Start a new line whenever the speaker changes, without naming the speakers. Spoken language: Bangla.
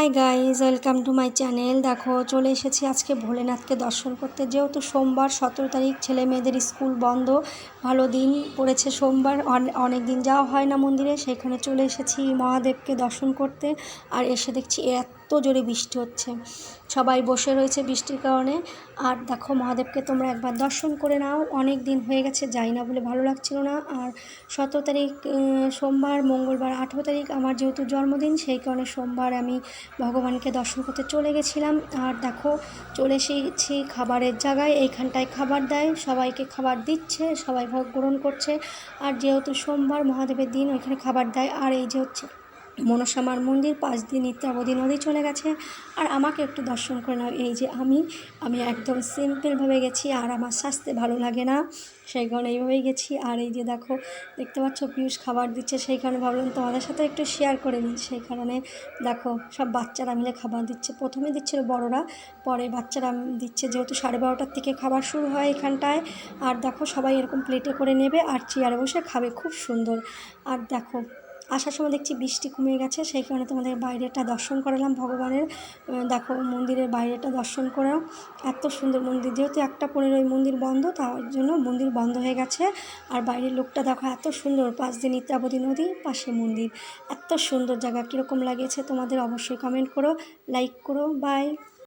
Hi guys, welcome to my channel. দেখো চলে এসেছি আজকে ভোলেনাথকে দর্শন করতে। যেহেতু সোমবার 17 তারিখ, ছেলে মেয়েদের স্কুল বন্ধ, ভালো দিন পড়েছে সোমবার, অনেক দিন যাওয়া হয় না মন্দিরে, সেখানে চলে এসেছি মহাদেবকে দর্শন করতে। আর এসে দেখছি এত জোরে বৃষ্টি হচ্ছে, সবাই বসে রয়েছে বৃষ্টির কারণে। আর দেখো মহাদেবকে তোমরা একবার দর্শন করে নাও, অনেক দিন হয়ে গেছে যাই না বলে ভালো লাগছিল না। আর 17 তারিখ সোমবার, মঙ্গলবার 18 তারিখ আমার যেহেতু জন্মদিন, সেই কারণে সোমবার আমি ভগবানকে দর্শন করতে চলে গেছিলাম। আর দেখো চলে এসেছি খাবারের জায়গায়, এইখানটায় খাবার দেয়, সবাইকে খাবার দিচ্ছে, সবাই ভোগ গ্রহণ করছে। আর যেহেতু সোমবার মহাদেবের দিন, ওইখানে খাবার দেয়। আর এই যে হচ্ছে মনসামার মন্দির, 5 দিন নিত্যাবধি নদী চলে গেছে। আর আমাকে একটু দর্শন করে নাও। এই যে আমি একদম সিম্পলভাবে গেছি, আর আমার স্বাস্থ্যে ভালো লাগে না, সেই কারণে এইভাবেই গেছি। আর এই যে দেখো দেখতে পাচ্ছ পিয়ুষ খাবার দিচ্ছে, সেই কারণে ভাবলাম তোমাদের সাথে একটু শেয়ার করে নিই। সেই কারণে দেখো সব বাচ্চারা মিলে খাবার দিচ্ছে, প্রথমে দিচ্ছিল বড়রা, পরে বাচ্চারা দিচ্ছে। যেহেতু 12:30টার থেকে খাবার শুরু হয় এখানটায়। আর দেখো সবাই এরকম প্লেটে করে নেবে আর চেয়ারে বসে খাবে, খুব সুন্দর। আর দেখো আসার সময় দেখছি বৃষ্টি কমে গেছে, সেই কারণে তোমাদের বাইরেটা দর্শন করালাম ভগবানের। দেখো মন্দিরের বাইরেটা দর্শন করাও, এত সুন্দর মন্দির। যেহেতু 1:15 মন্দির বন্ধ, তার জন্য মন্দির বন্ধ হয়ে গেছে। আর বাইরের লোকটা দেখো এত সুন্দর, 5 দিন নিত্যাবধি নদী, পাশে মন্দির, এত সুন্দর জায়গা। কীরকম লাগিয়েছে তোমাদের অবশ্যই কমেন্ট করো, লাইক করো। বাই।